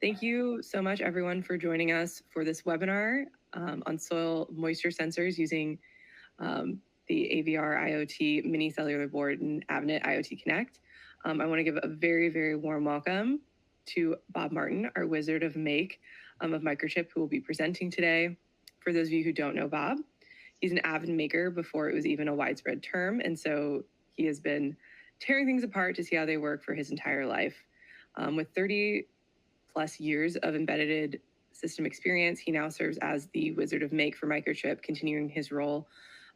Thank you so much, everyone, for joining us for this webinar on soil moisture sensors using the AVR-IoT Mini Cellular Board and Avnet IoTConnect. I want to give a very, very warm welcome to Bob Martin, our Wizard of Make of Microchip, who will be presenting today. For those of you who don't know Bob, he's an avid maker before it was even a widespread term, and so he has been tearing things apart to see how they work for his entire life. With 30+ years of embedded system experience, he now serves as the Wizard of Make for Microchip, continuing his role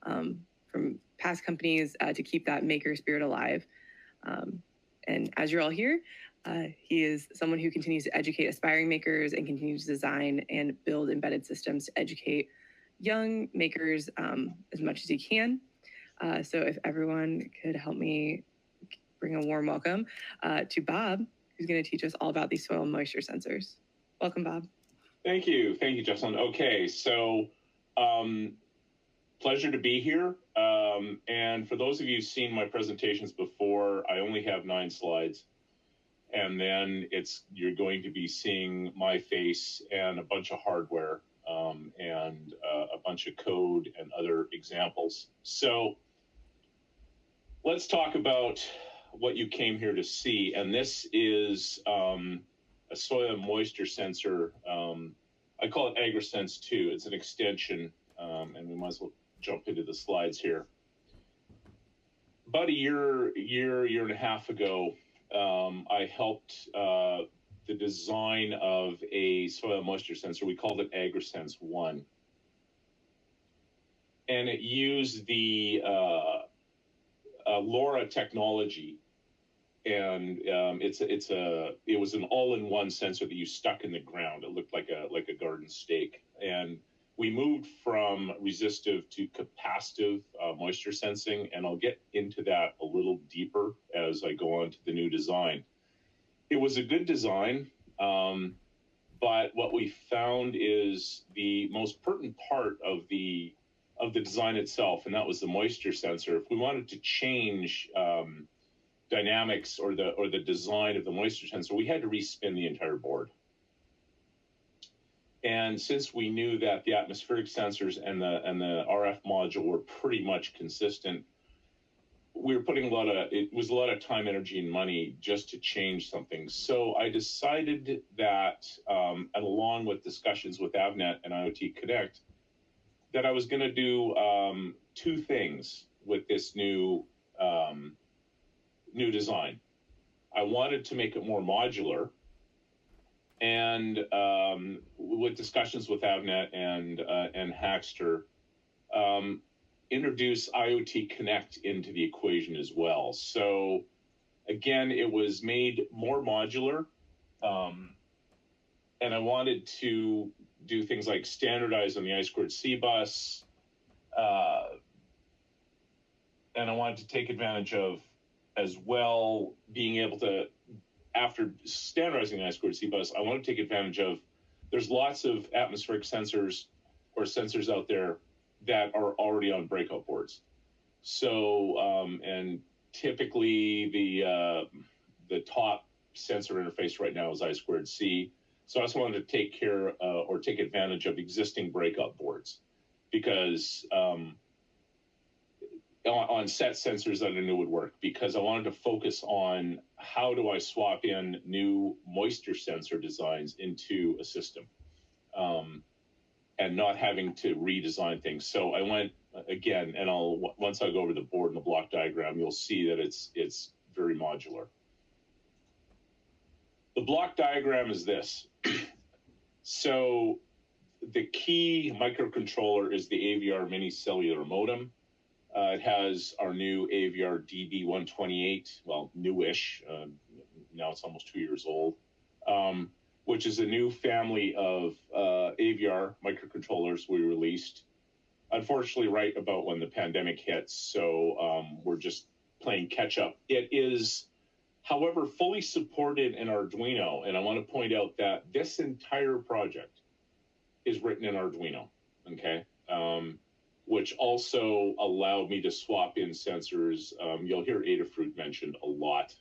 from past companies to keep that maker spirit alive. And as you're all here, he is someone who continues to educate aspiring makers and continues to design and build embedded systems to educate young makers as much as he can. So if everyone could help me bring a warm welcome to Bob, who's going to teach us all about these soil moisture sensors. Welcome, Bob. Thank you, Jocelyn. Okay, so pleasure to be here. And for those of you who've seen my presentations before, I only have 9 slides. And then you're going to be seeing my face and a bunch of hardware and a bunch of code and other examples. So let's talk about what you came here to see. And this is a soil moisture sensor. I call it AgriSense 2. It's an extension, and we might as well jump into the slides here. About a year and a half ago, I helped the design of a soil moisture sensor. We called it AgriSense 1. And it used the LoRa technology. And it was an all-in-one sensor that you stuck in the ground. It looked like a garden stake. And we moved from resistive to capacitive moisture sensing, and I'll get into that a little deeper as I go on to the new design. It was a good design, but what we found is the most pertinent part of the design itself, and that was the moisture sensor. If we wanted to change dynamics or the design of the moisture sensor, we had to respin the entire board. And since we knew that the atmospheric sensors and the RF module were pretty much consistent, we were putting it was a lot of time, energy, and money just to change something. So I decided that, and along with discussions with Avnet and IoTConnect, that I was going to do 2 things with this new design. I wanted to make it more modular, and with discussions with Avnet and Hackster, introduce IoTConnect into the equation as well. So again, it was made more modular, and I wanted to do things like standardize on the I2C bus, and I wanted to take advantage of, as well, being able to, after standardizing the I2C bus, I want to take advantage of, there's lots of atmospheric sensors or sensors out there that are already on breakout boards. So, and typically the top sensor interface right now is I2C. So I just wanted to take care or take advantage of existing breakout boards, because on set sensors that I knew would work, because I wanted to focus on how do I swap in new moisture sensor designs into a system, and not having to redesign things. So I went again, and once I go over the board and the block diagram, you'll see that it's very modular. The block diagram is this. So the key microcontroller is the AVR Mini Cellular Modem. It has our new AVR DB128, well, newish, now it's almost 2 years old, which is a new family of AVR microcontrollers we released, unfortunately, right about when the pandemic hit. So we're just playing catch up. It is, however, fully supported in Arduino. And I want to point out that this entire project is written in Arduino, okay? Which also allowed me to swap in sensors. You'll hear Adafruit mentioned a lot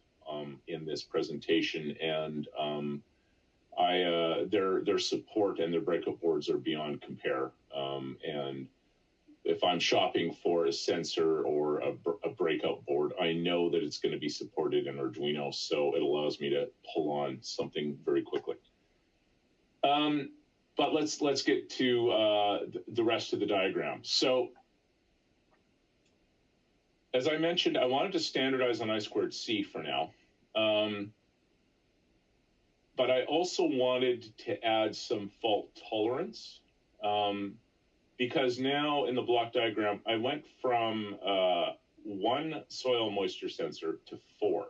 in this presentation, and Their support and their breakout boards are beyond compare. And if I'm shopping for a sensor or a breakout board, I know that it's going to be supported in Arduino, so it allows me to pull on something very quickly. But let's get to the rest of the diagram. So, as I mentioned, I wanted to standardize on I2C for now. But I also wanted to add some fault tolerance, because now in the block diagram, I went from 1 soil moisture sensor to 4.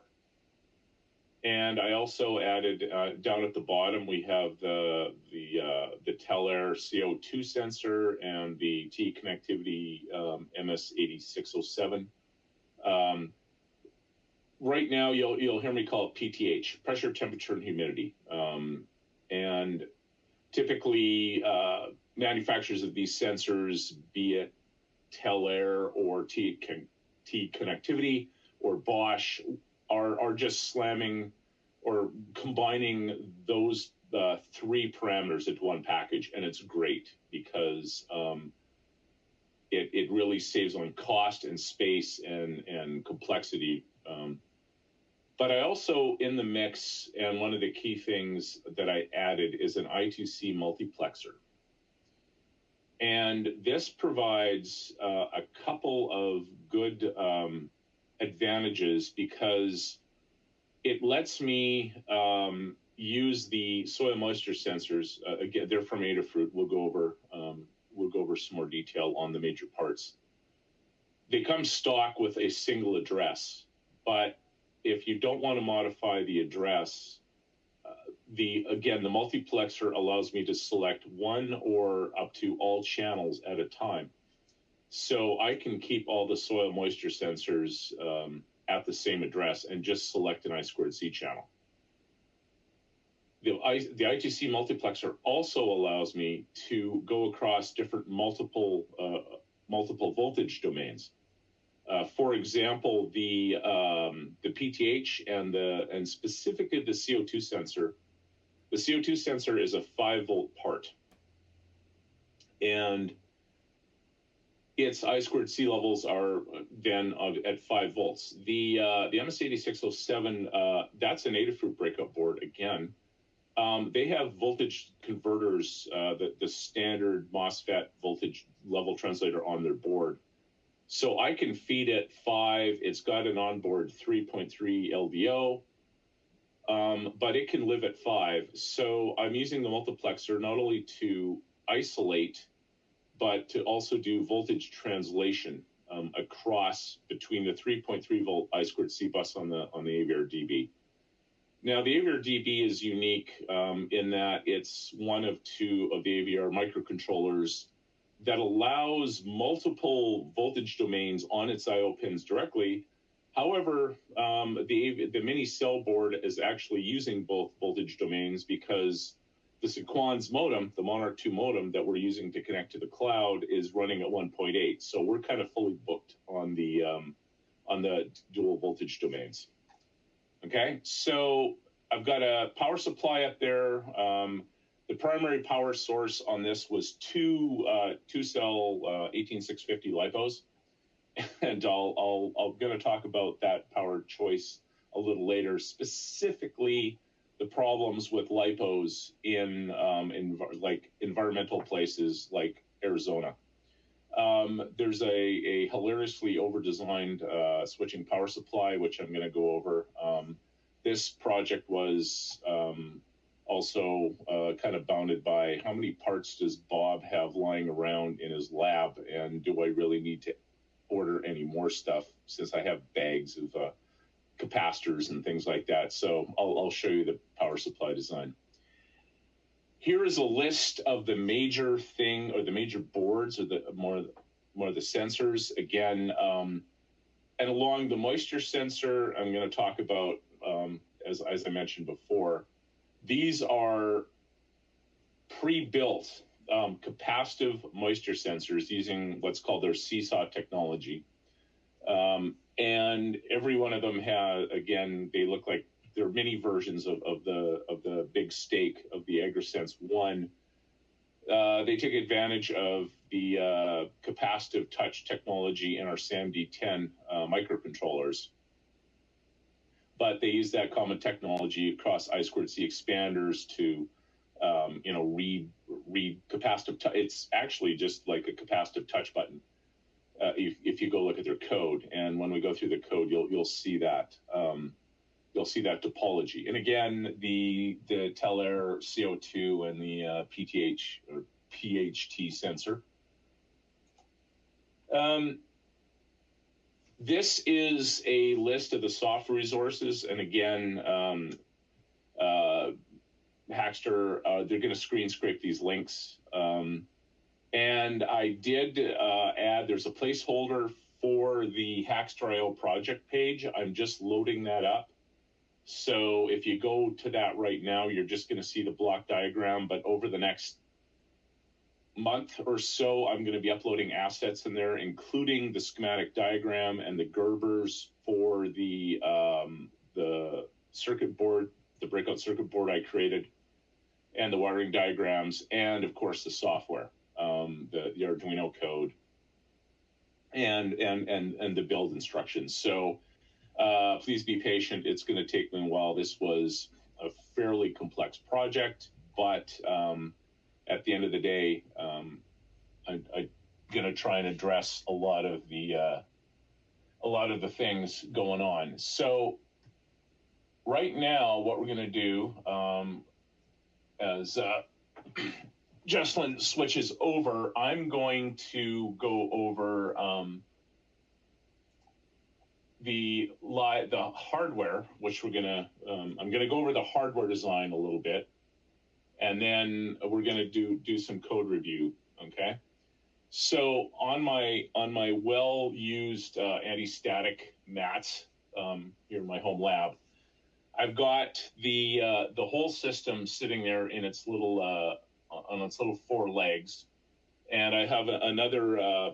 And I also added, down at the bottom, we have the Telair CO2 sensor and the TE connectivity MS8607. Right now, you'll hear me call it PTH, pressure, temperature, and humidity. And typically, manufacturers of these sensors, be it Telair or TE connectivity or Bosch, are just slamming or combining those 3 parameters into one package, and it's great because it really saves on cost and space and complexity. But I also, in the mix, and one of the key things that I added is an I2C multiplexer. And this provides a couple of good advantages because it lets me use the soil moisture sensors. Again, they're from Adafruit. We'll go over some more detail on the major parts. They come stock with a single address, but if you don't want to modify the address, the multiplexer allows me to select 1 or up to all channels at a time. So I can keep all the soil moisture sensors at the same address and just select an I2C channel. The I2C multiplexer also allows me to go across different multiple voltage domains. For example, the PTH and specifically the CO2 sensor. The CO2 sensor is a 5-volt part, and its I2C levels are then at 5 volts. The MS8607, that's an Adafruit breakout board again. They have voltage converters, the standard MOSFET voltage level translator on their board. So I can feed it 5. It's got an onboard 3.3 LDO, but it can live at 5. So I'm using the multiplexer not only to isolate, but to also do voltage translation across between the 3.3 volt I2C bus on the AVR-DB. Now, the AVR-DB is unique in that it's one of 2 of the AVR microcontrollers that allows multiple voltage domains on its I/O pins directly. However, the mini cell board is actually using both voltage domains because the Sequans modem, the Monarch 2 modem that we're using to connect to the cloud, is running at 1.8. So we're kind of fully booked on the dual voltage domains. Okay, so I've got a power supply up there. The primary power source on this was 2 cell 18650 LiPos, and I'm going to talk about that power choice a little later. Specifically, the problems with LiPos in like environmental places like Arizona. There's a hilariously over-designed switching power supply, which I'm going to go over. This project was also kind of bounded by how many parts does Bob have lying around in his lab, and do I really need to order any more stuff since I have bags of capacitors and things like that. So I'll show you the power supply design. Here is a list of the major boards, or the more of the sensors. Again, and along the moisture sensor, I'm going to talk about, as I mentioned before, these are pre-built capacitive moisture sensors using what's called their Seesaw technology. And every one of them has, again, they look like there are many versions of the big stake of the AgriSense 1. They take advantage of the capacitive touch technology in our SAMD10 microcontrollers, but they use that common technology across I2C expanders to, read capacitive touch. It's actually just like a capacitive touch button. If you go look at their code, and when we go through the code, you'll see that. You'll see that topology. And again, the Telair CO2 and the PTH or PHT sensor. This is a list of the software resources. And again, Hackster, they're going to screen scrape these links. And I did add, there's a placeholder for the Hackster.io project page. I'm just loading that up. So if you go to that right now, you're just going to see the block diagram. But over the next month or so, I'm going to be uploading assets in there, including the schematic diagram and the Gerbers for the circuit board, the breakout circuit board I created, and the wiring diagrams, and of course the software, the Arduino code, and the build instructions. So please be patient. It's going to take me a while. This was a fairly complex project, but at the end of the day, I'm going to try and address a lot of the things going on. So right now, what we're going to do, as Jesslyn switches over, I'm going to go over the hardware, which we're gonna. I'm going to go over the hardware design a little bit, and then we're going to do some code review. Okay. So on my well-used anti-static mats here in my home lab, I've got the whole system sitting there in its little on its little four legs, and I have another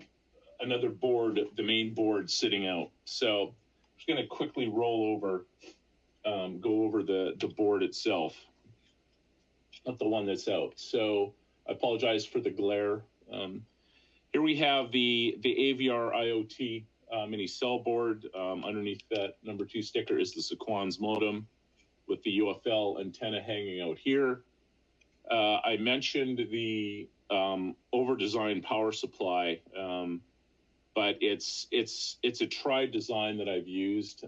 board, the main board, sitting out. So I'm just going to quickly roll over, go over the board itself, not the one that's out. So I apologize for the glare. Here we have the AVR-IoT mini cell board. Underneath that number 2 sticker is the Sequans modem with the UFL antenna hanging out here. I mentioned the over-designed power supply, but it's a tried design that I've used.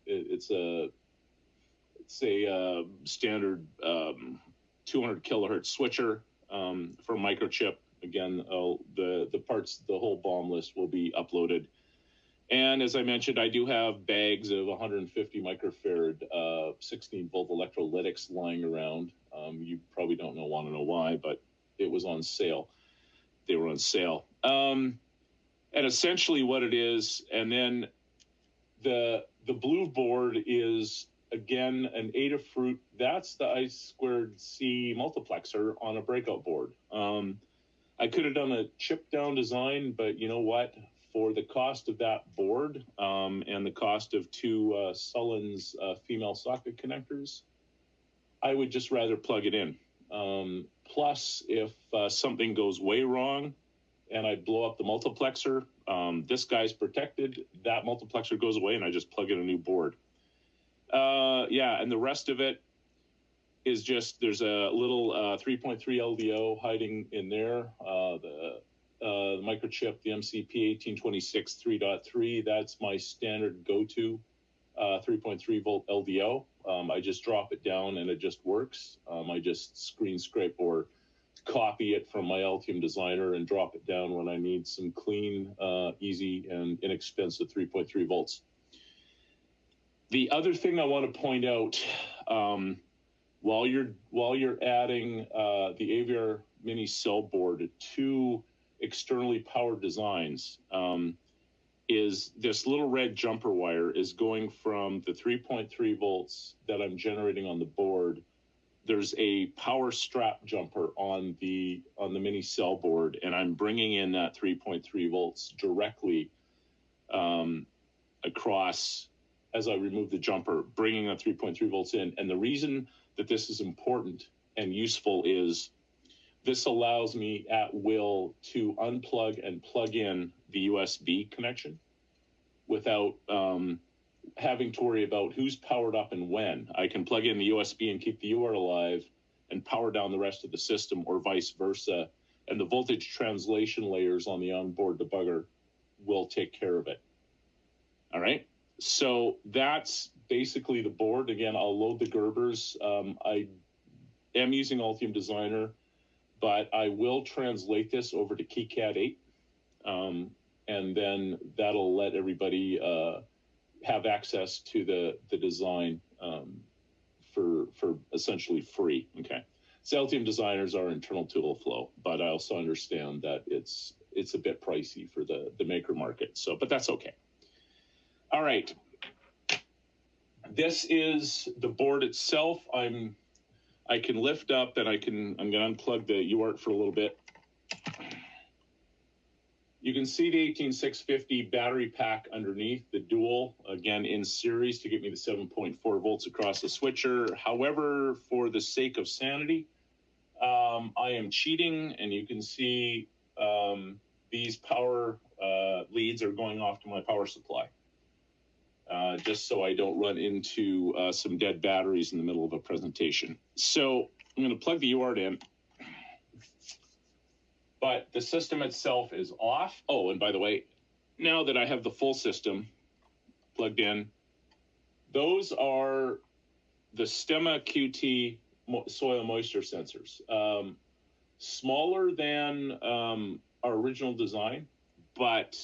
It's a standard 200 kilohertz switcher from Microchip. Again, the parts, the whole BOM list will be uploaded. And as I mentioned, I do have bags of 150 microfarad 16-volt electrolytics lying around. You probably want to know why, but it was on sale. They were on sale. And essentially what it is, and then the blue board is, again, an Adafruit. That's the I2C multiplexer on a breakout board. I could have done a chip down design, but you know what? For the cost of that board and the cost of 2 Sullens female socket connectors, I would just rather plug it in. Plus, if something goes way wrong and I blow up the multiplexer, this guy's protected, that multiplexer goes away, and I just plug in a new board. Yeah, and the rest of it is just, there's a little 3.3 LDO hiding in there. The Microchip, the MCP 1826 3.3, that's my standard go-to 3.3 volt LDO. I just drop it down and it just works. I just screen scrape or copy it from my LTE-M designer and drop it down when I need some clean, easy, and inexpensive 3.3 volts. The other thing I want to point out, while you're adding the AVR mini cell board to externally powered designs, is this little red jumper wire is going from the 3.3 volts that I'm generating on the board. There's a power strap jumper on the mini cell board, and I'm bringing in that 3.3 volts directly across as I remove the jumper, bringing a 3.3 volts in. And the reason that this is important and useful is this allows me at will to unplug and plug in the USB connection without having to worry about who's powered up and when. I can plug in the USB and keep the UART alive and power down the rest of the system, or vice versa. And the voltage translation layers on the onboard debugger will take care of it. All right. So that's basically the board. Again, I'll load the Gerbers. I am using Altium Designer, but I will translate this over to KiCad 8. And then that'll let everybody have access to the design for essentially free. Okay. So Altium Designer is our internal tool flow, but I also understand that it's a bit pricey for the maker market. So, but that's okay. All right. This is the board itself. I can lift up and I'm going to unplug the UART for a little bit. You can see the 18650 battery pack underneath, the dual, again, in series to get me the 7.4 volts across the switcher. However, for the sake of sanity, I am cheating, and you can see these power leads are going off to my power supply, just so I don't run into some dead batteries in the middle of a presentation. So I'm going to plug the UART in. But the system itself is off. Oh, and by the way, now that I have the full system plugged in, those are the Stemma QT soil moisture sensors. Smaller than our original design, but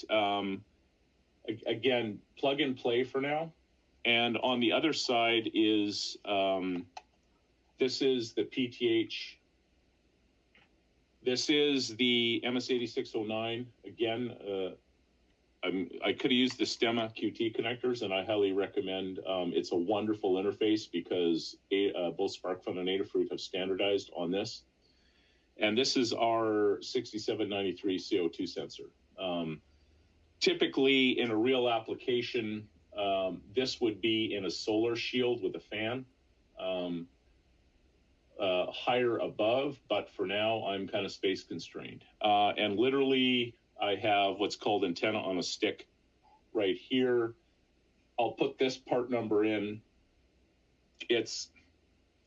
again, plug and play for now. And on the other side is, this is the PTH. This is the MS8609. Again, I could have used the Stemma QT connectors, and I highly recommend. It's a wonderful interface because both SparkFun and Adafruit have standardized on this. And this is our 6793 CO2 sensor. Typically, in a real application, this would be in a solar shield with a fan. Higher above, but for now I'm kind of space constrained. And literally I have what's called antenna on a stick right here. I'll put this part number in. It's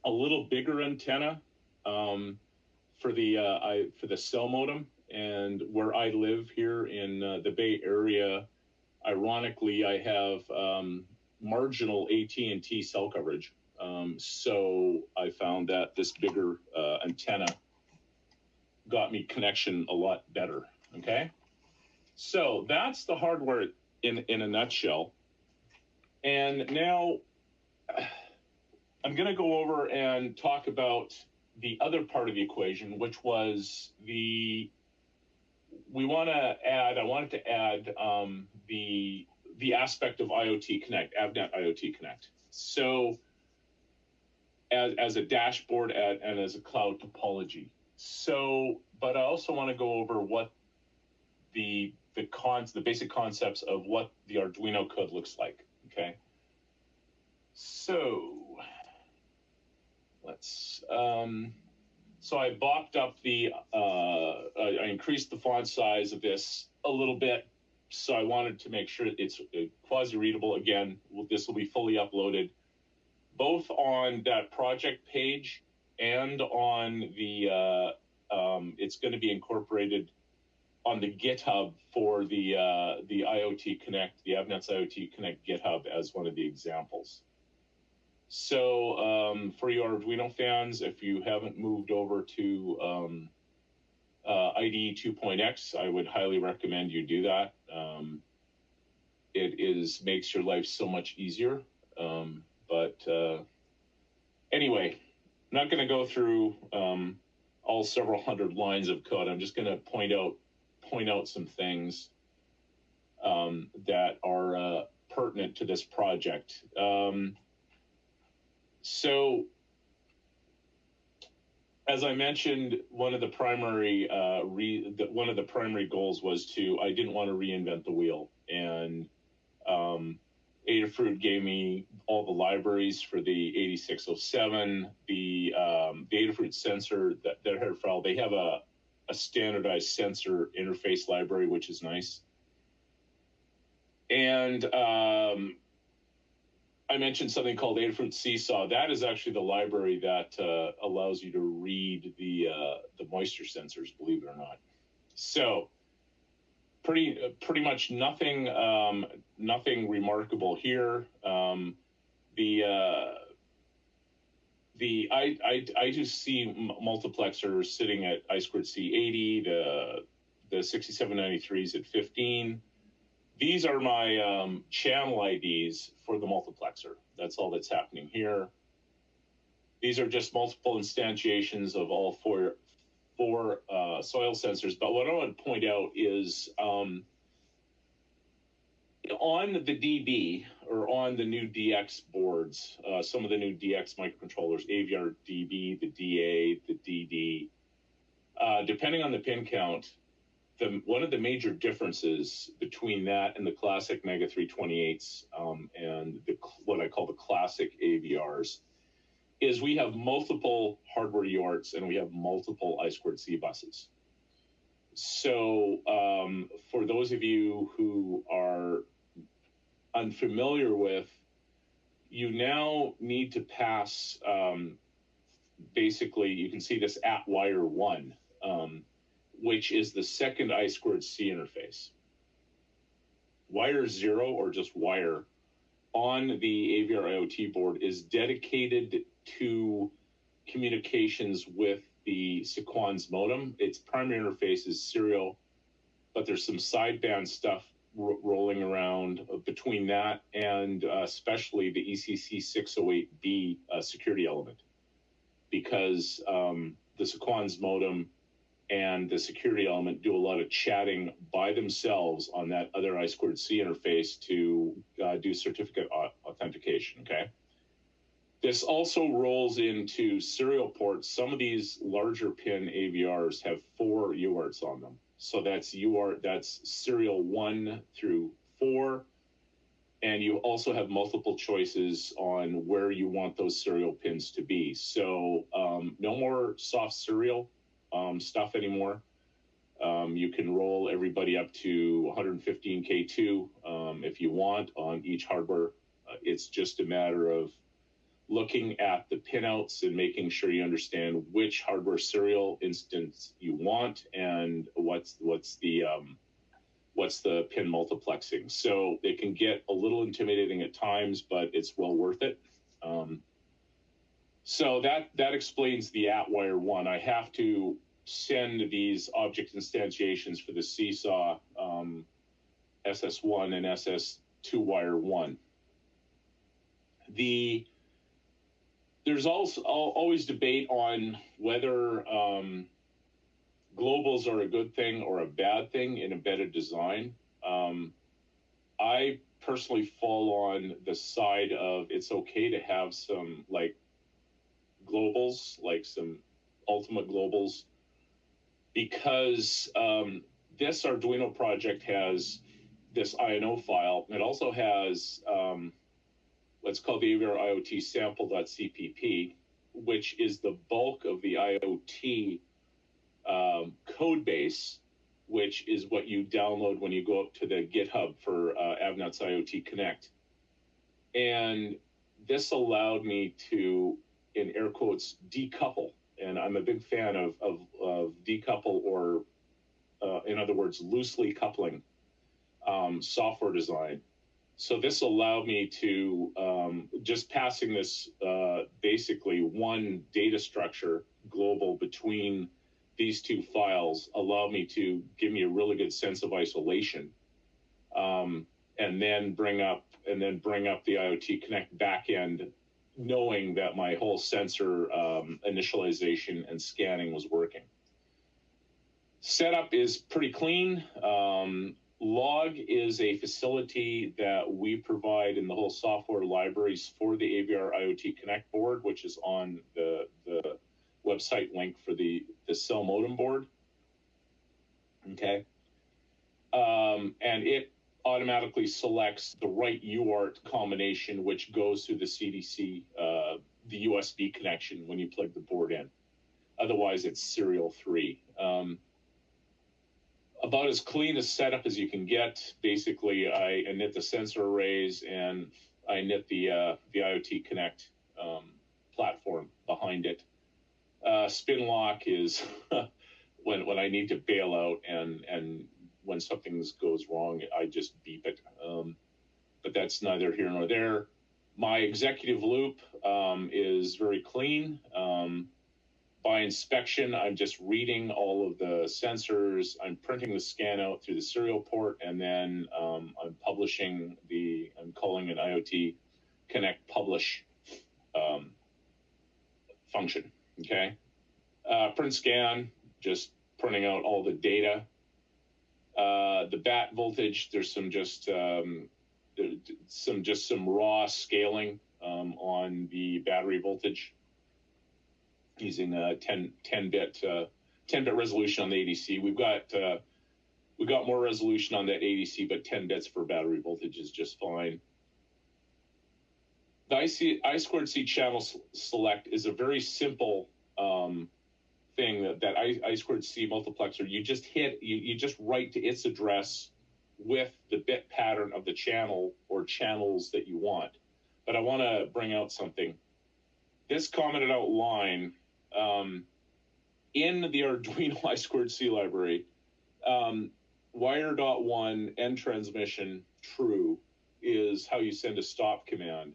a little bigger antenna for the cell modem, and where I live here in the Bay Area, ironically, I have marginal AT&T cell coverage. So I found that this bigger antenna got me connection a lot better. Okay. So that's the hardware in a nutshell. And now I'm going to go over and talk about the other part of the equation, which was I wanted to add the aspect of IoTConnect, Avnet IoTConnect. So as a dashboard and as a cloud topology. So, but I also want to go over what the basic concepts of what the Arduino code looks like. Okay. So let's, so I bopped up I increased the font size of this a little bit. So I wanted to make sure it's quasi-readable. Again, this will be fully uploaded both on that project page and on the, it's going to be incorporated on the GitHub for the IoTConnect, the Avnet's IoTConnect GitHub as one of the examples. So for your Arduino fans, if you haven't moved over to IDE 2.x, I would highly recommend you do that. It makes your life so much easier. But anyway, I'm not going to go through all several hundred lines of code. I'm just going to point out some things that are pertinent to this project. So, as I mentioned, one of the primary goals was I didn't want to reinvent the wheel, and Adafruit gave me all the libraries for the 8607, the Adafruit sensor that they're file. They have a standardized sensor interface library, which is nice. And I mentioned something called Adafruit Seesaw. That is actually the library that allows you to read the moisture sensors, believe it or not. So pretty much nothing remarkable here. I do see multiplexers sitting at I2C 80, the 6793s at 15. These are my channel IDs for the multiplexer. That's all that's happening here. These are just multiple instantiations of all four soil sensors. But what I want to point out is on the DB or on the new DX boards, some of the new DX microcontrollers, AVR DB, the DA, the DD, depending on the pin count, one of the major differences between that and the classic Mega 328s and what I call the classic AVRs is we have multiple hardware UARTs and we have multiple I2C buses. So for those of you who are unfamiliar with, you now need to pass, basically, you can see this at wire 1, which is the second I2C interface. Wire 0, or just wire, on the AVR-IoT board is dedicated to communications with the Sequans modem. Its primary interface is serial, but there's some sideband stuff rolling around between that and especially the ECC 608B security element, because the Sequans modem and the security element do a lot of chatting by themselves on that other I2C interface to do certificate authentication, okay? This also rolls into serial ports. Some of these larger pin AVRs have 4 UARTs on them. So that's serial 1 through 4. And you also have multiple choices on where you want those serial pins to be. So no more soft serial stuff anymore. You can roll everybody up to 115K2 if you want on each hardware. It's just a matter of looking at the pinouts and making sure you understand which hardware serial instance you want and what's the pin multiplexing. So it can get a little intimidating at times, but it's well worth it. So that explains the at wire 1. I have to send these object instantiations for the Seesaw SS1 and SS2 wire 1. There's also always debate on whether globals are a good thing or a bad thing in embedded design. I personally fall on the side of it's okay to have some like globals, like some ultimate globals, because this Arduino project has this INO file. It also has what's called the AVR-IoT sample.cpp, which is the bulk of the IoT code base, which is what you download when you go up to the GitHub for Avnet's IoTConnect. And this allowed me to, in air quotes, decouple. And I'm a big fan of decouple, or in other words, loosely coupling software design. So this allowed me to, just passing this basically one data structure global between these two files allowed me to give me a really good sense of isolation, and then bring up the IoTConnect backend, knowing that my whole sensor initialization and scanning was working. Setup is pretty clean. Log is a facility that we provide in the whole software libraries for the AVR-IoTConnect board, which is on the website link for the cell modem board. Okay. And automatically selects the right UART combination, which goes through the CDC, the USB connection when you plug the board in. Otherwise, it's serial 3. About as clean a setup as you can get. Basically, I knit the sensor arrays and I knit the IoTConnect platform behind it. Spin lock is when I need to bail out and when something goes wrong, I just beep it. But that's neither here nor there. My executive loop is very clean. By inspection, I'm just reading all of the sensors. I'm printing the scan out through the serial port, and then I'm publishing I'm calling an IoTConnect publish function, okay? Print scan, just printing out all the data. The bat voltage, there's some raw scaling on the battery voltage using a 10-bit resolution on the ADC. We've got more resolution on that ADC, but 10 bits for battery voltage is just fine. The I2C channel select is a very simple thing that I2C multiplexer. You just write to its address with the bit pattern of the channel or channels that you want. But I want to bring out something. This commented out line in the Arduino I2C library, wire.1 end transmission true is how you send a stop command.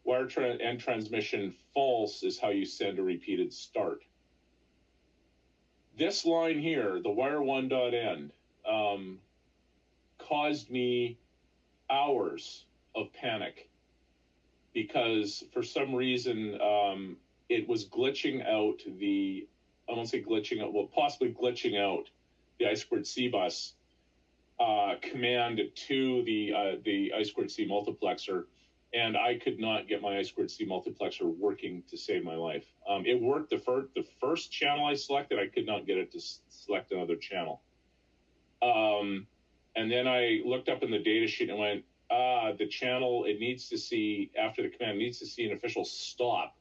Wire end transmission false is how you send a repeated start. This line here, the wire1.end, caused me hours of panic because for some reason it was glitching out I won't say glitching out, well, possibly glitching out the I2C bus command to the I2C multiplexer, and I could not get my I2C multiplexer working to save my life. It worked the first channel I selected. I could not get it to select another channel. And then I looked up in the data sheet and went, the channel, it needs to see, after the command, needs to see an official stop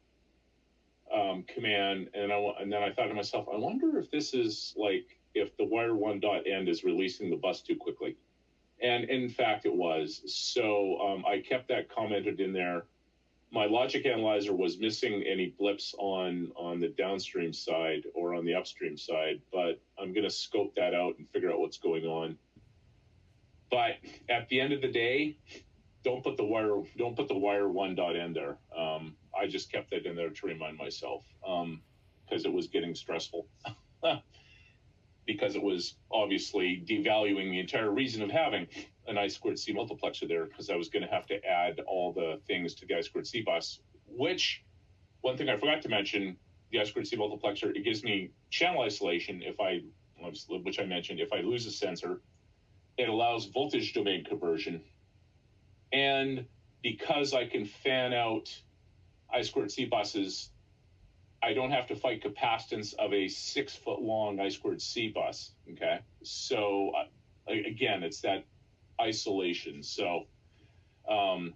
command. And then I thought to myself, I wonder if this is like, if the wire1.end is releasing the bus too quickly. And in fact, it was. So I kept that commented in there. My logic analyzer was missing any blips on the downstream side or on the upstream side, but I'm going to scope that out and figure out what's going on. But at the end of the day, don't put the wire1.end there. I just kept that in there to remind myself because it was getting stressful. Because it was obviously devaluing the entire reason of having an I2C multiplexer there, because I was going to have to add all the things to the I2C bus, which, one thing I forgot to mention, the I2C multiplexer, it gives me channel isolation which I mentioned, if I lose a sensor. It allows voltage domain conversion. And because I can fan out I2C buses, I don't have to fight capacitance of a 6-foot-long I2C bus, okay? So, again, it's that isolation. So, a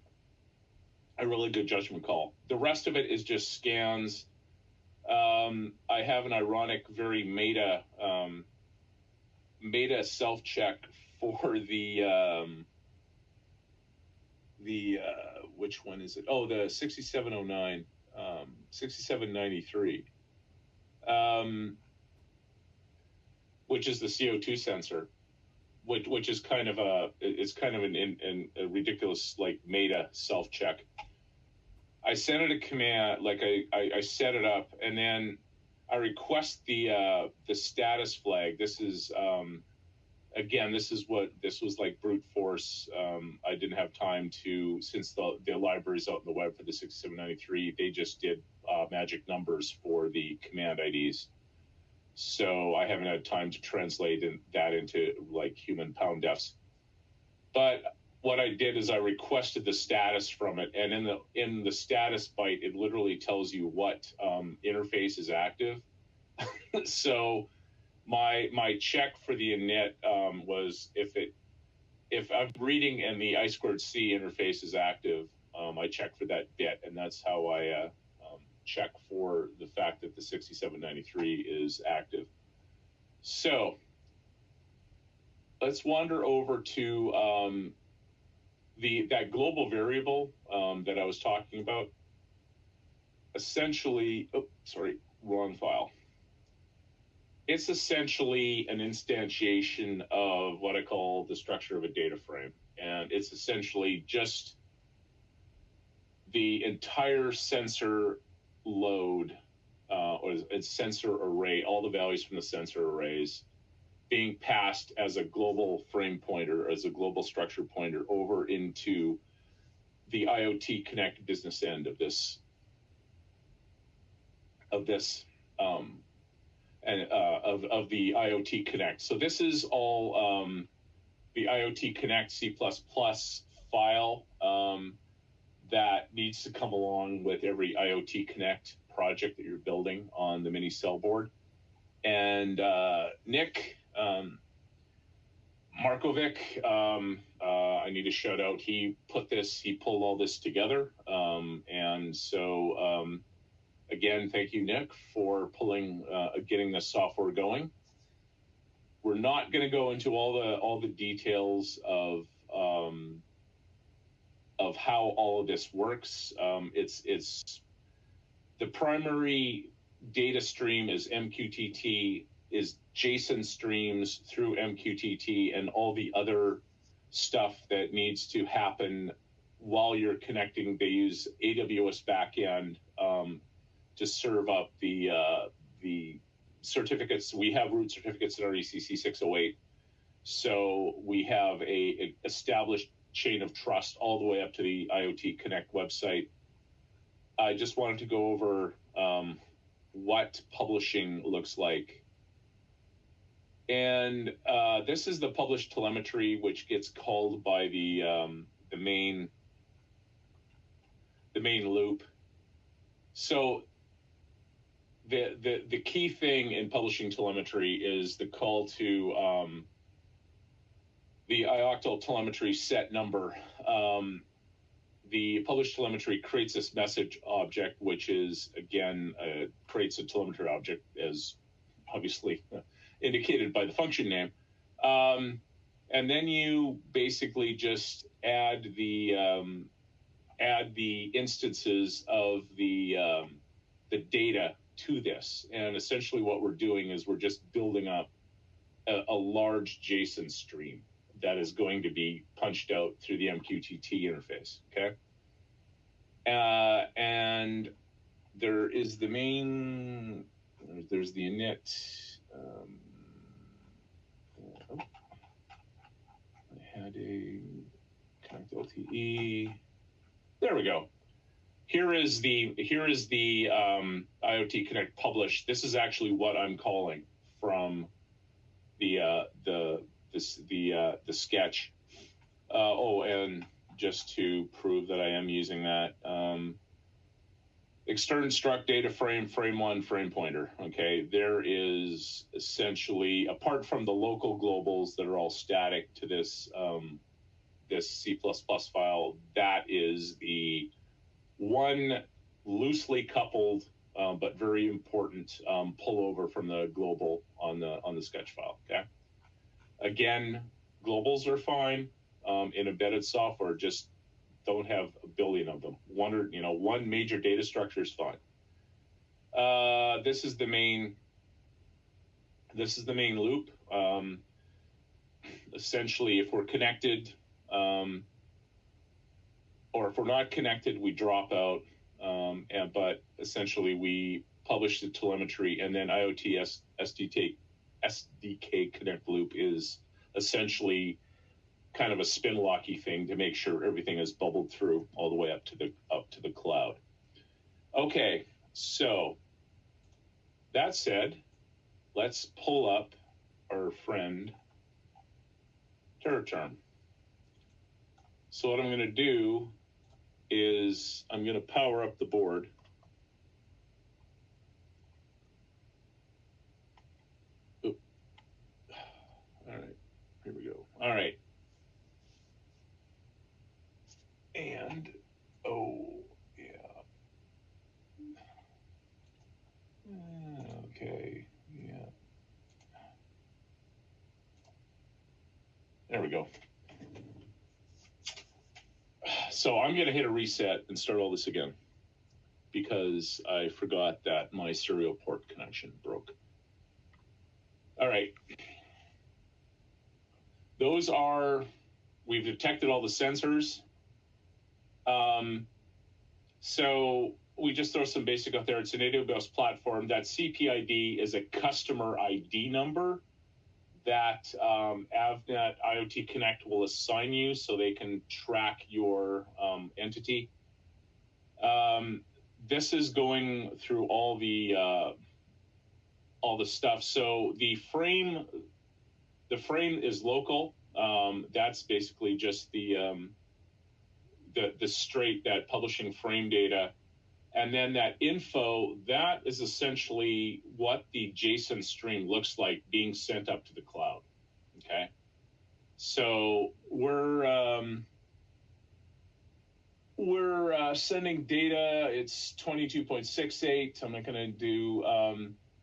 really good judgment call. The rest of it is just scans. I have an ironic, very meta self-check for the which one is it? Oh, the 6709. 6793, which is the CO2 sensor, which is kind of a ridiculous like meta self check. I sent it a command, like I set it up, and then I request the status flag. This is again, this was like brute force. I didn't have time to, since the library's out in the web for the 6793, they just did magic numbers for the command IDs. So I haven't had time to translate that into like human pound defs. But what I did is I requested the status from it, and in the status byte, it literally tells you what interface is active. So my check for the init was if it if I'm reading and the I2C interface is active, I check for that bit, and that's how I check for the fact that the 6793 is active. So let's wander over to that global variable that I was talking about. Essentially, oh, sorry, wrong file. It's essentially an instantiation of what I call the structure of a data frame. And it's essentially just the entire sensor load, or its sensor array, all the values from the sensor arrays being passed as a global frame pointer, as a global structure pointer over into the IoTConnect business end of this, of the IoTConnect. So this is all the IoTConnect C++ file that needs to come along with every IoTConnect project that you're building on the mini cell board. And Nick Markovic, I need to shout out, he pulled all this together. And so, again, thank you, Nick, for getting this software going. We're not going to go into all the details of how all of this works. It's the primary data stream is MQTT, is JSON streams through MQTT, and all the other stuff that needs to happen while you're connecting. They use AWS backend to serve up the certificates. We have root certificates in our ECC 608, so we have a established chain of trust all the way up to the IoTConnect website. I just wanted to go over what publishing looks like. And this is the published telemetry, which gets called by the main loop. So the key thing in publishing telemetry is the call to the ioctl telemetry set number. The published telemetry creates this message object, which is, again, creates a telemetry object as obviously indicated by the function name. And then you basically just add the instances of the data to this. And essentially what we're doing is we're just building up a large JSON stream that is going to be punched out through the MQTT interface, okay? And there is the main, there's the init. I had a connect LTE. There we go. Here is the IoTConnect publish. This is actually what I'm calling from the sketch. Oh, and just to prove that I am using that, extern struct data frame, frame one, frame pointer. Okay, there is essentially, apart from the local globals that are all static to this this C++ file, that is the one loosely coupled but very important pullover from the global on the sketch file. Okay, again, globals are fine in embedded software. Just don't have a billion of them. One major data structure is fine. This is the main loop. Essentially, if we're connected, or if we're not connected, we drop out. But essentially, we publish the telemetry, and then IoT SDK connect loop is essentially kind of a spin locky thing to make sure everything is bubbled through all the way up to the cloud. Okay, so that said, let's pull up our friend TerraTerm. So what I'm going to do is I'm going to power up the board. Oop. All right, here we go. All right. we go. So I'm going to hit a reset and start all this again because I forgot that my serial port connection broke. All right. Those are, we've detected all the sensors. So we just throw some basic out there. It's an AWS platform. That CPID is a customer ID number that Avnet IoTConnect will assign you so they can track your entity. This is going through all the stuff. So the frame is local. That's basically just the straight, that publishing frame data. And then that info, that is essentially what the JSON stream looks like being sent up to the cloud. Okay. So we're sending data. It's 22.68. I'm not going to do,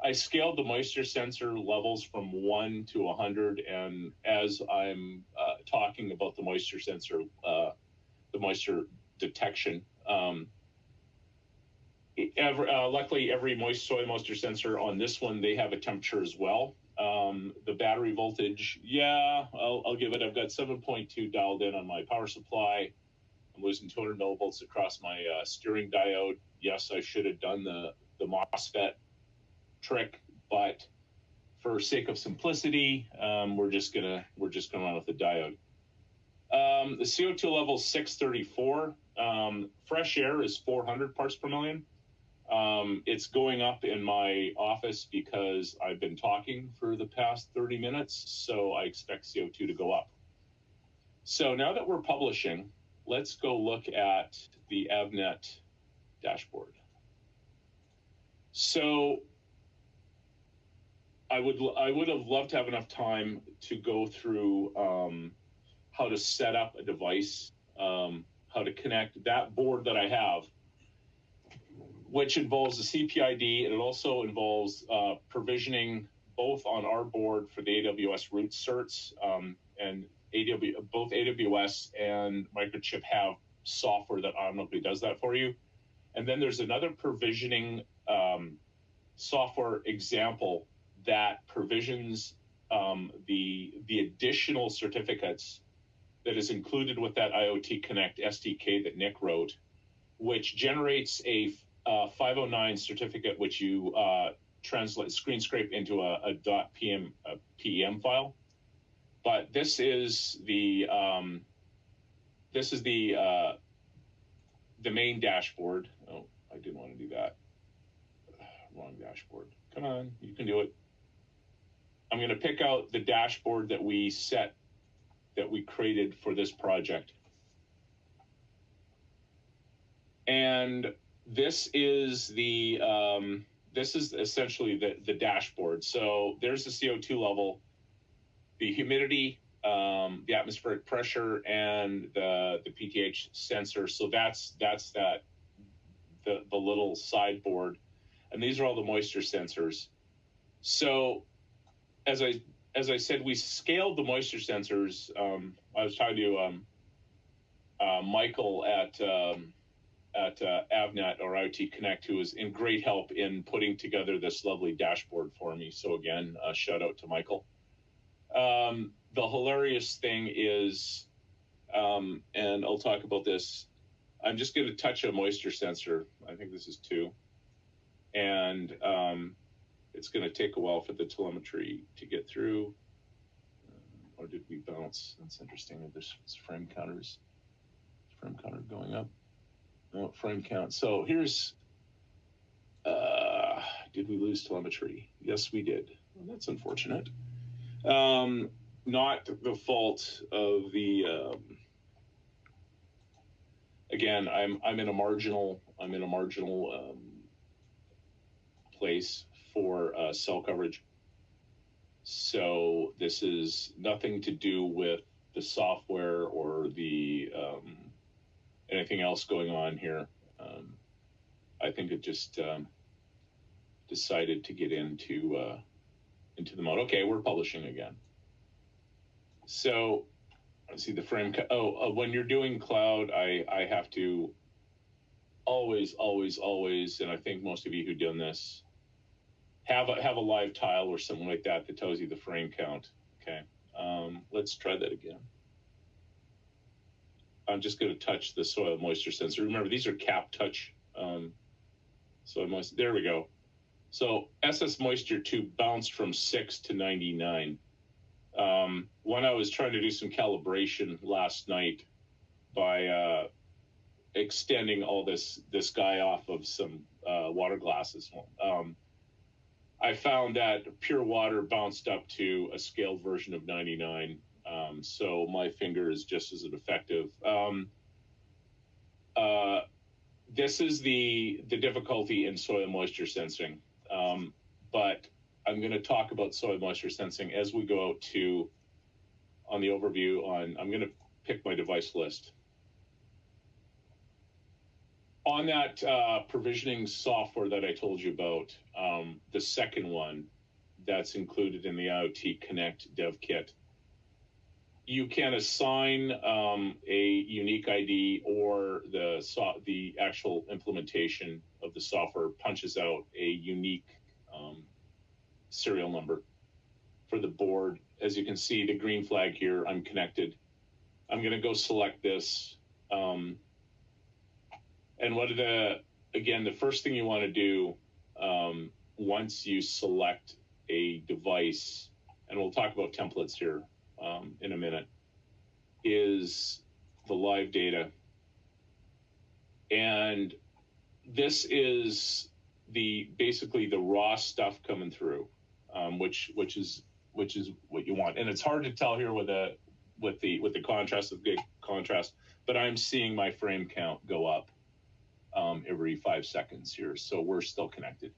I scaled the moisture sensor levels from 1 to 100. And as I'm talking about the moisture sensor, the moisture detection, luckily every soil moisture sensor on this one, they have a temperature as well. The battery voltage, yeah, I'll give it. I've got 7.2 dialed in on my power supply. I'm losing 200 millivolts across my steering diode. Yes, I should have done the MOSFET trick, but for sake of simplicity, we're just gonna run with the diode. The CO2 level is 634. Fresh air is 400 parts per million. It's going up in my office because I've been talking for the past 30 minutes, so I expect CO2 to go up. So now that we're publishing, let's go look at the Avnet dashboard. So I would have loved to have enough time to go through how to set up a device, how to connect that board that I have, which involves the CPID, and it also involves provisioning both on our board for the AWS root certs, and both AWS and Microchip have software that automatically does that for you. And then there's another provisioning software example that provisions the additional certificates that is included with that IoTConnect SDK that Nick wrote, which generates a 509 certificate, which you screen scrape into a .pem file. But this is the main dashboard. Oh, I didn't want to do that. Wrong dashboard. Come on, you can do it. I'm going to pick out the dashboard that we created for this project. And this is essentially the dashboard. So there's the CO2 level, the humidity, the atmospheric pressure, and the PTH sensor. So that's the little sideboard, and these are all the moisture sensors. So as I said, we scaled the moisture sensors. I was talking to Michael at Avnet or IoTConnect, who was in great help in putting together this lovely dashboard for me. So again, shout out to Michael. The hilarious thing is, and I'll talk about this, I'm just going to touch a moisture sensor. I think this is 2. And it's going to take a while for the telemetry to get through. Or did we bounce? That's interesting. There's frame counters. Frame counter going up. No, frame count. So here's, did we lose telemetry? Yes, we did. Well, that's unfortunate. Not the fault of the, again, I'm in a marginal place for cell coverage. So this is nothing to do with the software or the anything else going on here. I think it just decided to get into the mode. Okay, we're publishing again. So let's see the frame. When you're doing cloud, I have to always, and I think most of you who've done this have a live tile or something like that that tells you the frame count. Okay, let's try that again. I'm just going to touch the soil moisture sensor. Remember, these are cap touch soil moisture. There we go. So SS Moisture 2 bounced from 6 to 99. When I was trying to do some calibration last night by extending all this guy off of some water glasses, I found that pure water bounced up to a scaled version of 99. So my finger is just as effective. This is the difficulty in soil moisture sensing. But I'm going to talk about soil moisture sensing as we go out to, on the overview on, I'm going to pick my device list. On that provisioning software that I told you about, the second one that's included in the IoTConnect dev kit, you can assign a unique ID, or the actual implementation of the software punches out a unique serial number for the board. As you can see, the green flag here, I'm connected. I'm going to go select this. And again, the first thing you want to do once you select a device, and we'll talk about templates here in a minute, is the live data. And this is basically the raw stuff coming through, which is what you want. And it's hard to tell here with the contrast of big contrast, but I'm seeing my frame count go up every 5 seconds here, so we're still connected.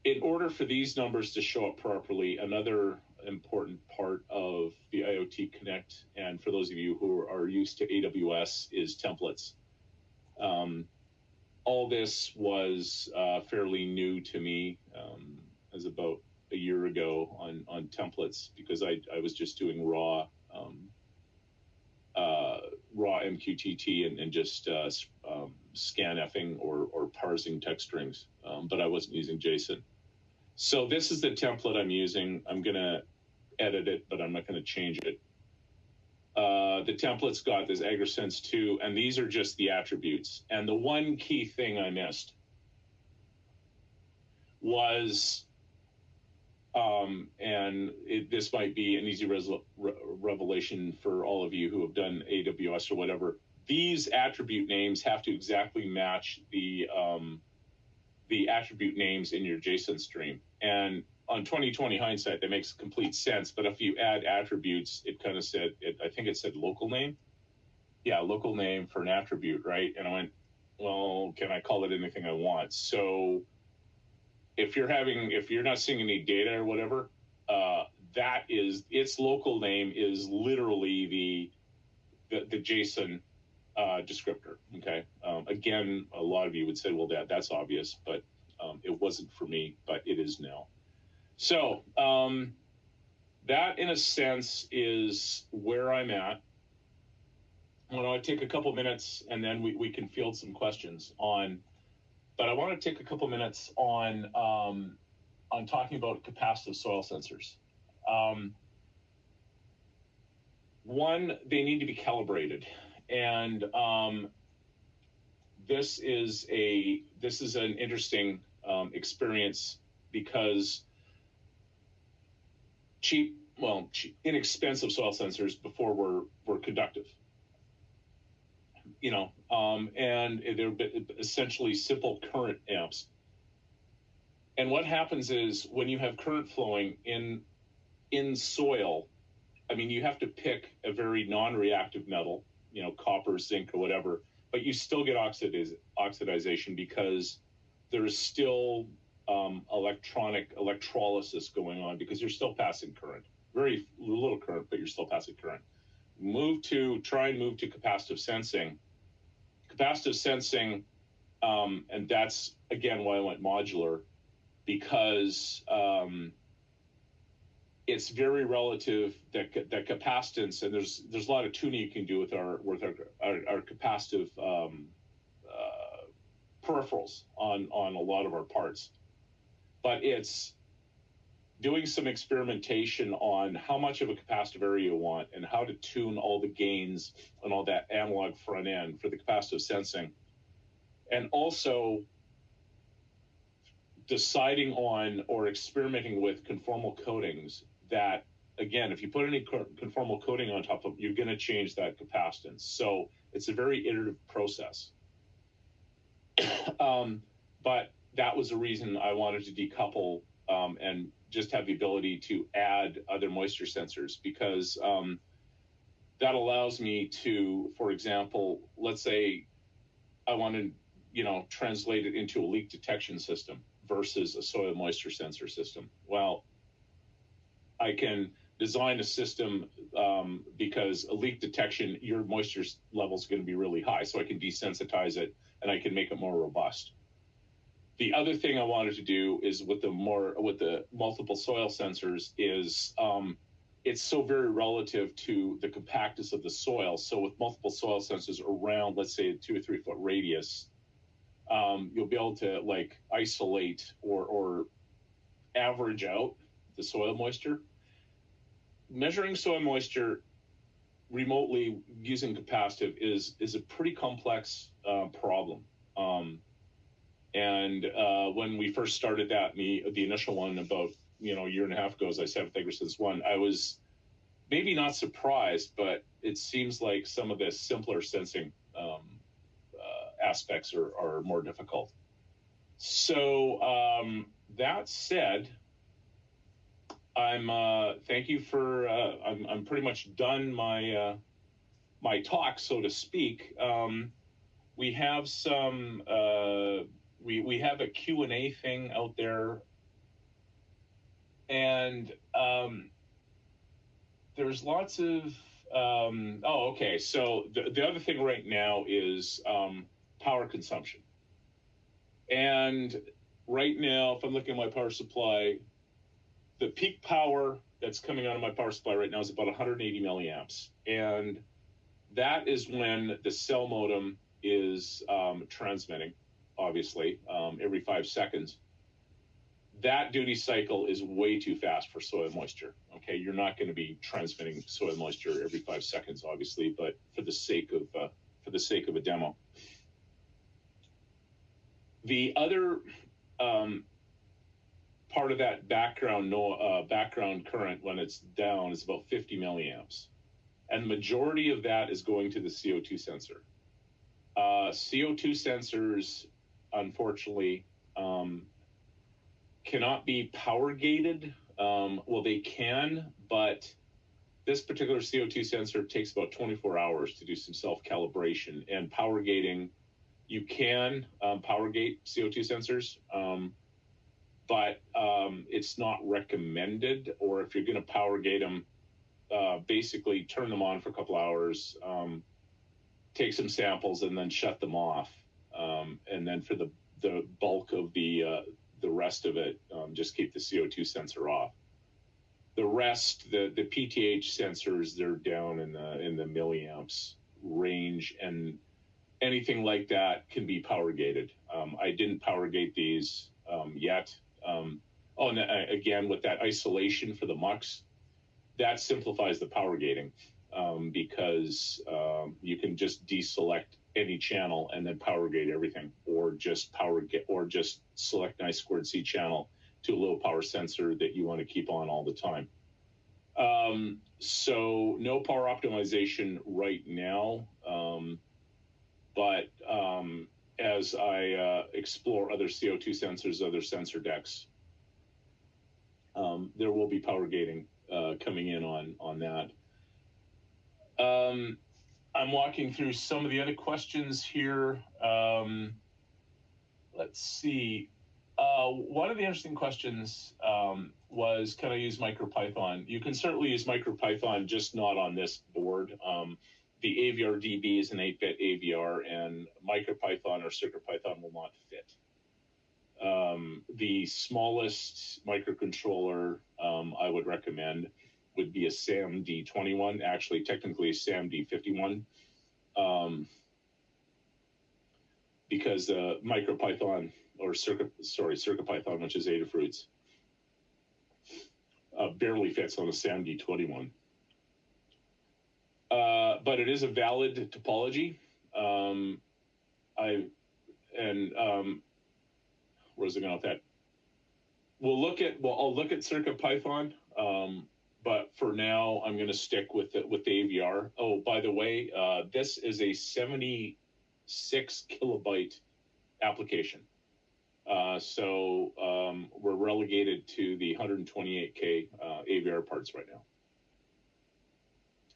In order for these numbers to show up properly, another important part of the IoTConnect, and for those of you who are used to AWS, is templates. All this was fairly new to me as about a year ago on templates, because I was just doing raw MQTT and just scanfing or parsing text strings, but I wasn't using JSON. So this is the template I'm using. I'm going to edit it, but I'm not going to change it. The template's got this AgriSense 2, and these are just the attributes. And the one key thing I missed was, this might be an easy revelation for all of you who have done AWS or whatever. These attribute names have to exactly match the attribute names in your JSON stream. And on 2020 hindsight, that makes complete sense. But if you add attributes, it kind of said, I think it said local name. Yeah, local name for an attribute, right? And I went, well, can I call it anything I want? So if you're not seeing any data or whatever, that is, its local name is literally the JSON descriptor. Okay. Again, a lot of you would say, well, that's obvious, but it wasn't for me, but it is now. So that, in a sense, is where I'm at. I want to take a couple minutes, and then we can field some questions on. But I want to take a couple minutes on talking about capacitive soil sensors. One, they need to be calibrated, and this is an interesting experience, because inexpensive soil sensors before were conductive, and they're essentially simple current amps. And what happens is, when you have current flowing in soil, I mean, you have to pick a very non-reactive metal, copper, zinc, or whatever, but you still get oxidization, because there's still electrolysis going on, because you're still passing current. Very little current, but you're still passing current. Try and move to capacitive sensing. Capacitive sensing, and that's, again, why I went modular, because it's very relative that capacitance, and there's a lot of tuning you can do with our capacitive peripherals on a lot of our parts, but it's doing some experimentation on how much of a capacitive area you want and how to tune all the gains and all that analog front end for the capacitive sensing, and also deciding on or experimenting with conformal coatings that, again, if you put any conformal coating on top of it, you're going to change that capacitance. So it's a very iterative process. But that was the reason I wanted to decouple and just have the ability to add other moisture sensors, because that allows me to, for example, let's say I want to, translate it into a leak detection system versus a soil moisture sensor system. Well, I can design a system because a leak detection, your moisture level is going to be really high, so I can desensitize it and I can make it more robust. The other thing I wanted to do is with the multiple soil sensors is it's so very relative to the compactness of the soil. So with multiple soil sensors around, let's say, a 2 or 3 foot radius, you'll be able to isolate or average out the soil moisture. Measuring soil moisture remotely using capacitive is a pretty complex problem. And when we first started that, the initial one about a year and a half ago, as I said, with Egerson's one, I was maybe not surprised, but it seems like some of the simpler sensing aspects are more difficult. So that said, thank you for I'm pretty much done my my talk, so to speak. We have some we have a Q&A thing out there, and there's lots of okay. So the other thing right now is power consumption. And right now, if I'm looking at my power supply, the peak power that's coming out of my power supply right now is about 180 milliamps. And that is when the cell modem is transmitting, obviously, every 5 seconds. That duty cycle is way too fast for soil moisture. Okay, you're not going to be transmitting soil moisture every 5 seconds, obviously, but for the sake of a demo. The other part of that background current when it's down is about 50 milliamps. And the majority of that is going to the CO2 sensor. CO2 sensors, unfortunately, cannot be power gated. Well, they can, but this particular CO2 sensor takes about 24 hours to do some self-calibration. And power gating, you can power gate CO2 sensors, but it's not recommended. Or if you're going to power gate them, basically turn them on for a couple hours, take some samples, and then shut them off. And then for the bulk of the rest of it, just keep the CO2 sensor off. The rest, the PTH sensors, they're down in the milliamps range, and anything like that can be power gated. I didn't power gate these yet. And again, with that isolation for the mux, that simplifies the power gating because you can just deselect any channel and then power gate everything, or just select an I2C channel to a low power sensor that you want to keep on all the time. So no power optimization right now, but as I explore other CO2 sensors, other sensor decks, there will be power gating coming in on that. I'm walking through some of the other questions here. Let's see. One of the interesting questions was, can I use MicroPython? You can certainly use MicroPython, just not on this board. The AVR DB is an 8-bit AVR, and MicroPython or CircuitPython will not fit. The smallest microcontroller I would recommend would be a SAMD21, actually technically a SAMD51, because MicroPython or CircuitPython, which is Adafruit's, barely fits on a SAMD21. But it is a valid topology. Where's it going with that? I'll look at CircuitPython, but for now I'm going to stick with the AVR. Oh, by the way, this is a 76 kilobyte application. So we're relegated to the 128K AVR parts right now,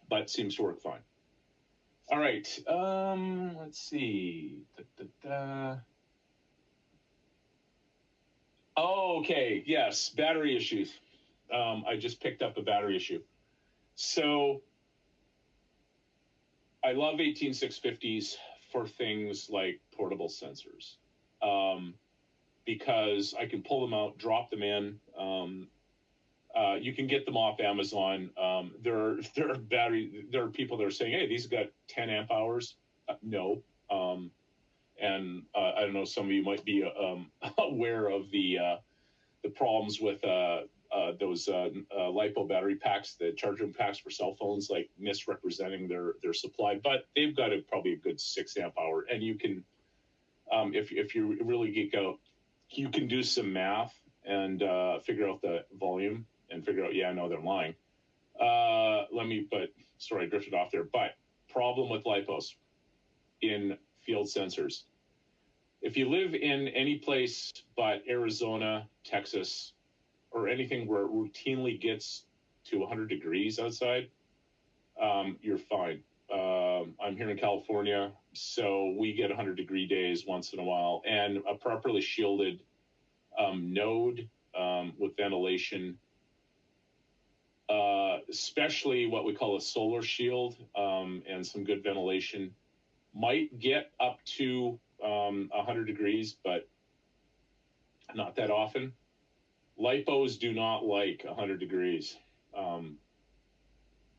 but seems to work fine. All right, let's see. Oh, okay, yes, battery issues. I just picked up a battery issue. So I love 18650s for things like portable sensors, because I can pull them out, drop them in. You can get them off Amazon. There are people that are saying, "Hey, these got 10 amp hours." No, and I don't know. Some of you might be aware of the problems with those LiPo battery packs, the charging packs for cell phones, like misrepresenting their supply. But they've got probably a good 6 amp hour, and you can, if you really geek out, you can do some math and figure out the volume and figure out, yeah, I know they're lying. Sorry, I drifted off there. But problem with LiPos in field sensors. If you live in any place but Arizona, Texas, or anything where it routinely gets to 100 degrees outside, you're fine. I'm here in California, so we get 100-degree days once in a while, and a properly shielded node with ventilation, especially what we call a solar shield, and some good ventilation, might get up to 100 degrees, but not that often. LiPos do not like 100 degrees.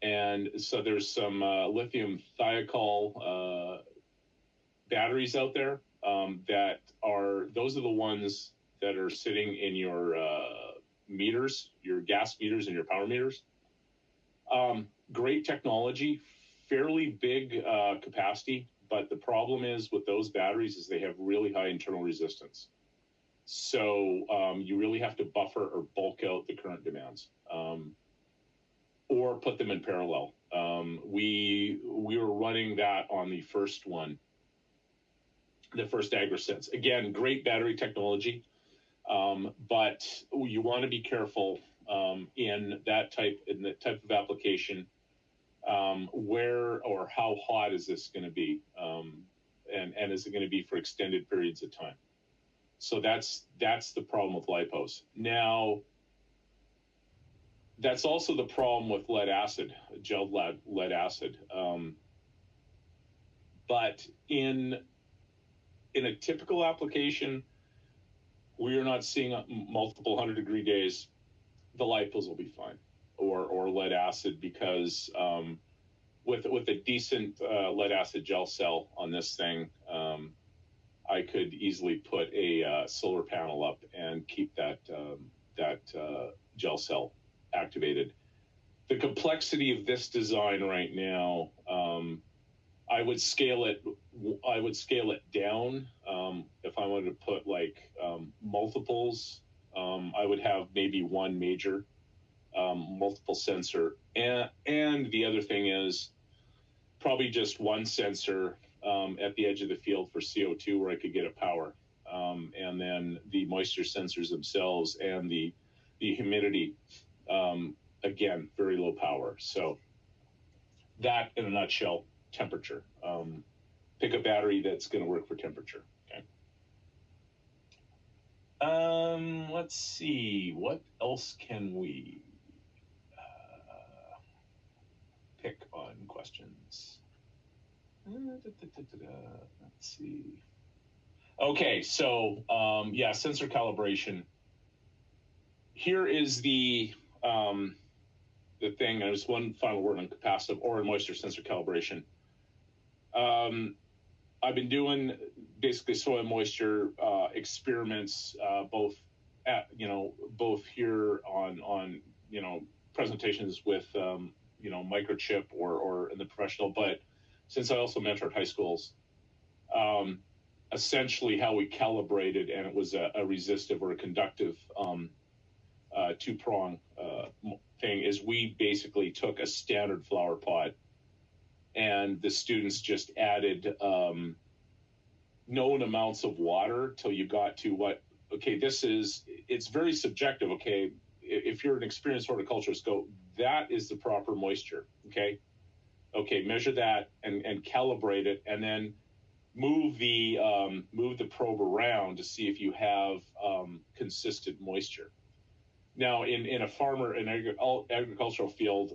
And so there's some lithium thiocol batteries out there those are the ones that are sitting in your meters, your gas meters and your power meters. Great technology, fairly big capacity, but the problem is with those batteries is they have really high internal resistance. So you really have to buffer or bulk out the current demands, or put them in parallel. We were running that on the first one, the first AgriSense. Again, great battery technology, but you want to be careful in that type of application. Where or how hot is this going to be, and is it going to be for extended periods of time? So that's the problem with LiPos. Now, that's also the problem with lead acid, gelled lead acid. But in a typical application, we are not seeing multiple 100-degree days. The LiPos will be fine, or lead acid, because with a decent lead acid gel cell on this thing, I could easily put a solar panel up and keep that gel cell activated. The complexity of this design right now, I would scale it down. If I wanted to put multiples, I would have maybe one major multiple sensor, and the other thing is probably just one sensor at the edge of the field for CO2 where I could get a power, and then the moisture sensors themselves and the humidity, again, very low power. So that, in a nutshell, temperature. Pick a battery that's going to work for temperature. Okay. Let's see, what else can we pick on questions? Let's see. Okay, so yeah, sensor calibration. Here is the thing. There's one final word on capacitive or moisture sensor calibration. I've been doing basically soil moisture experiments, both both here on presentations with Microchip or in the professional, but since I also mentored high schools, essentially how we calibrated, and it was a resistive or a conductive two-prong thing, is we basically took a standard flower pot and the students just added known amounts of water till you got to what, okay, it's very subjective, okay? If you're an experienced horticulturist, go, that is the proper moisture, okay? Okay, measure that and calibrate it, and then move the probe around to see if you have consistent moisture. Now, in a farmer, in agricultural field,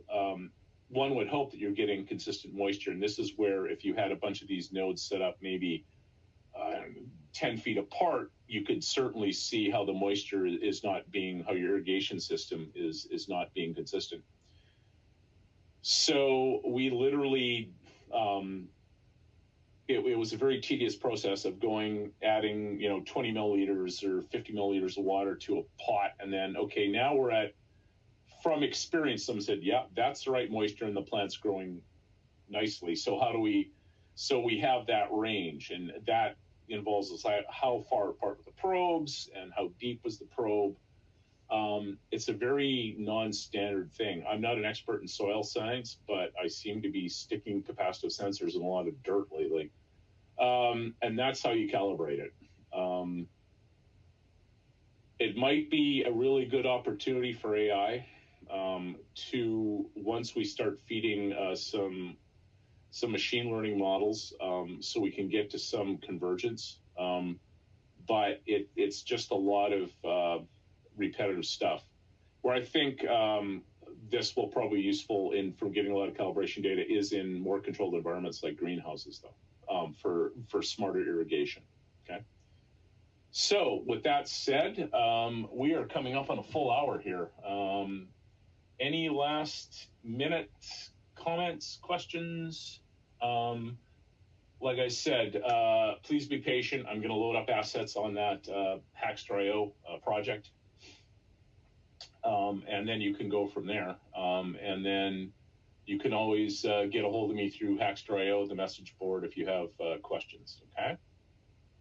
one would hope that you're getting consistent moisture, and this is where if you had a bunch of these nodes set up maybe 10 feet apart, you could certainly see how the moisture is not being, how your irrigation system is not being consistent. So we literally, it was a very tedious process of adding 20 milliliters or 50 milliliters of water to a pot, and then, okay, now we're at, from experience, someone said, yeah, that's the right moisture and the plant's growing nicely. So so we have that range, and that involves how far apart were the probes and how deep was the probe. It's a very non-standard thing. I'm not an expert in soil science, but I seem to be sticking capacitive sensors in a lot of dirt lately. And that's how you calibrate it. It might be a really good opportunity for AI to, once we start feeding some machine learning models, so we can get to some convergence. But it's just a lot of repetitive stuff. Where I think this will probably be useful from getting a lot of calibration data is in more controlled environments like greenhouses, though, for smarter irrigation. Okay. So with that said, we are coming up on a full hour here. Any last minute comments, questions? Like I said, please be patient. I'm going to load up assets on that Hackster.io project. And then you can go from there. And then you can always get a hold of me through Hackster.io, the message board, if you have questions. Okay.